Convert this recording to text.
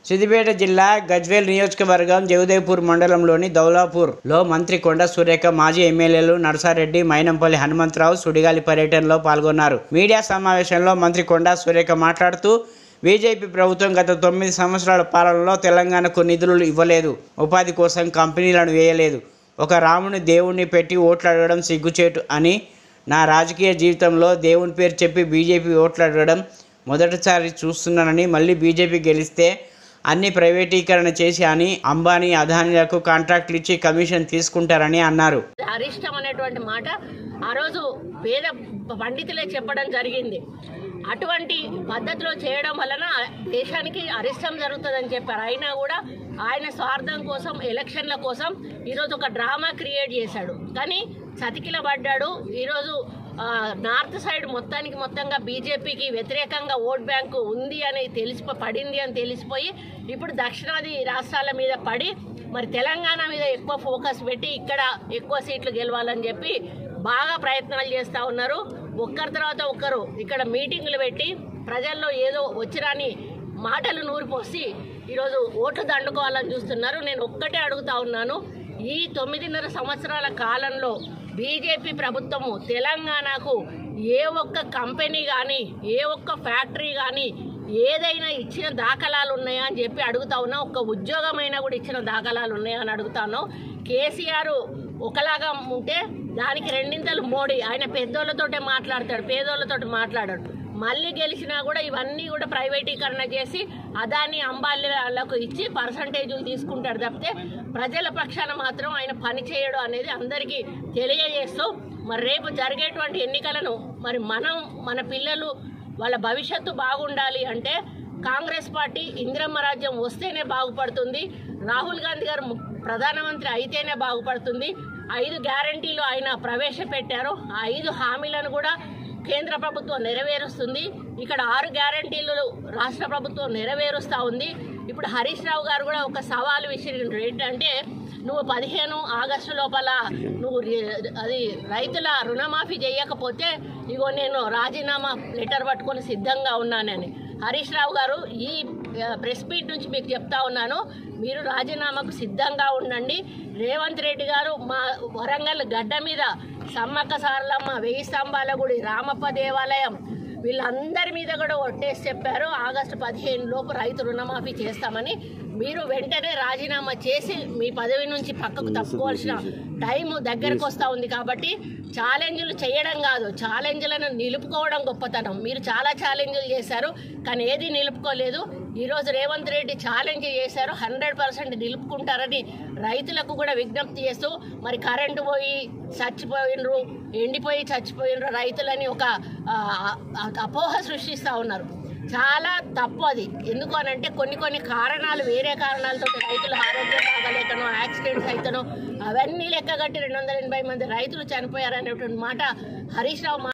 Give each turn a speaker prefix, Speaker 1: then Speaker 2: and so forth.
Speaker 1: సిద్దిపేట జిల్లా గజ్వేల్ నియోజకవర్గం జగదేవ్పూర్ మండలంలోని దౌలాపూర్లో మంత్రి కొండా సురేఖ, మాజీ ఎమ్మెల్యేలు నర్సారెడ్డి, మైనంపల్లి హనుమంతరావు సుడిగాలి పర్యటనలో పాల్గొన్నారు. మీడియా సమావేశంలో మంత్రి కొండా సురేఖ మాట్లాడుతూ, బీజేపీ ప్రభుత్వం గత 9 సంవత్సరాల పాలనలో తెలంగాణకు నిధులు ఇవ్వలేదు, ఉపాధి కోసం కంపెనీలను వేయలేదు, ఒక రాముని దేవుణ్ణి పెట్టి ఓట్లు అడగడం సిగ్గుచేటు అని, నా రాజకీయ జీవితంలో దేవుని పేరు చెప్పి బీజేపీ ఓట్లు అడగడం మొదటిసారి చూస్తున్నానని, మళ్ళీ బీజేపీ గెలిస్తే అన్ని ప్రైవేటీకరణ చేసి అని అంబానీ, అదానీలకు కాంట్రాక్టులు ఇచ్చి కమిషన్ తీసుకుంటారని అన్నారు.
Speaker 2: అరిష్టం అనేటువంటి మాట ఆ రోజు పేద పండితులే చెప్పడం జరిగింది. అటువంటి పద్ధతిలో చేయడం వలన దేశానికి అరిష్టం జరుగుతుందని చెప్పారు. అయినా కూడా ఆయన స్వార్థం కోసం, ఎలక్షన్ల కోసం ఈరోజు ఒక డ్రామా క్రియేట్ చేశాడు. కానీ చతికిల పడ్డాడు. ఈరోజు నార్త్ సైడ్ మొత్తంగా బీజేపీకి వ్యతిరేకంగా ఓట్ బ్యాంకు ఉంది అని పడింది అని తెలిసిపోయి ఇప్పుడు దక్షిణాది రాష్ట్రాల మీద పడి మరి తెలంగాణ మీద ఎక్కువ ఫోకస్ పెట్టి ఇక్కడ ఎక్కువ సీట్లు గెలవాలని చెప్పి బాగా ప్రయత్నాలు చేస్తూ ఉన్నారు. ఒక్కరి తర్వాత ఒక్కరు ఇక్కడ మీటింగులు పెట్టి ప్రజల్లో ఏదో వచ్చిరాని మాటలు నూరిపోసి ఈరోజు ఓట్లు దండుకోవాలని చూస్తున్నారు. నేను ఒక్కటే అడుగుతా ఉన్నాను, ఈ 9.5 సంవత్సరాల కాలంలో బీజేపీ ప్రభుత్వము తెలంగాణకు ఏ ఒక్క కంపెనీ కానీ, ఏ ఒక్క ఫ్యాక్టరీ కానీ ఏదైనా ఇచ్చిన దాఖలాలు ఉన్నాయా అని చెప్పి అడుగుతా ఉన్నా. ఒక్క ఉద్యోగమైనా కూడా ఇచ్చిన దాఖలాలు ఉన్నాయా అని అడుగుతాను. కేసీఆర్ ఒకలాగా ఉంటే దానికి రెండింతలు మోడీ. ఆయన పెద్దోళ్ళతోటే మాట్లాడతాడు, పేదోళ్ళతోటి మాట్లాడాడు. మళ్ళీ గెలిచినా కూడా ఇవన్నీ కూడా ప్రైవేటీకరణ చేసి అదాని, అంబానీలకు ఇచ్చి పర్సంటేజీలు తీసుకుంటాడు తప్పితే ప్రజల పక్షాన మాత్రం ఆయన పని చేయడం అనేది అందరికీ తెలియజేస్తూ మరి రేపు జరిగేటువంటి ఎన్నికలను మరి మన పిల్లలు వాళ్ళ భవిష్యత్తు బాగుండాలి అంటే కాంగ్రెస్ పార్టీ ఇందిరమ్మ రాజ్యం వస్తేనే బాగుపడుతుంది. రాహుల్ గాంధీ గారు ప్రధానమంత్రి అయితేనే బాగుపడుతుంది. 5 గ్యారంటీలు ఆయన ప్రవేశపెట్టారు. ఆ 5 హామీలను కూడా కేంద్ర ప్రభుత్వం నెరవేరుస్తుంది. ఇక్కడ 6 గ్యారంటీలు రాష్ట్ర ప్రభుత్వం నెరవేరుస్తూ ఉంది. ఇప్పుడు హరీష్ రావు గారు కూడా ఒక సవాలు విసిరిండ్రు. ఏంటంటే, నువ్వు 15 ఆగస్టు లోపల నువ్వు అది రైతుల రుణమాఫీ చేయకపోతే ఇగో నేను రాజీనామా లెటర్ పట్టుకొని సిద్ధంగా ఉన్నానని. హరీష్ రావు గారు ఈ ప్రెస్ మీట్ నుంచి మీకు చెప్తా ఉన్నాను, మీరు రాజీనామాకు సిద్ధంగా ఉండండి. రేవంత్ రెడ్డి గారు మా వరంగల్ గడ్డ మీద సమ్మక్క సారలమ్మ, 1000 స్తంభాల గుడి, రామప్ప దేవాలయం వీళ్ళందరి మీద కూడా ఒట్టేసి చెప్పారు, ఆగస్టు 15 లోపు రైతు రుణమాఫీ చేస్తామని. మీరు వెంటనే రాజీనామా చేసి మీ పదవి నుంచి పక్కకు తప్పుకోవాల్సిన టైం దగ్గరకు వస్తూ ఉంది. కాబట్టి ఛాలెంజ్లు చేయడం కాదు, ఛాలెంజ్లను నిలుపుకోవడం గొప్పతనం. మీరు చాలా ఛాలెంజ్లు చేశారు కానీ ఏది నిలుపుకోలేదు. ఈరోజు రేవంత్ రెడ్డి ఛాలెంజ్ చేశారు, 100% నిలుపుకుంటారని రైతులకు కూడా విజ్ఞప్తి చేస్తూ మరి కరెంటు పోయి చచ్చిపోయినరు, ఎండిపోయి చచ్చిపోయినరు రైతులని ఒక అపోహ సృష్టిస్తూ ఉన్నారు. చాలా తప్పు అది. ఎందుకు అనంటే కొన్ని కారణాలు, వేరే కారణాలతో రైతులు ఆరోగ్యం బాగలేకనో, యాక్సిడెంట్స్ అయితేనో అవన్నీ లెక్కగట్టి 280 మంది రైతులు చనిపోయారనేటువంటి మాట హరీష్ రావు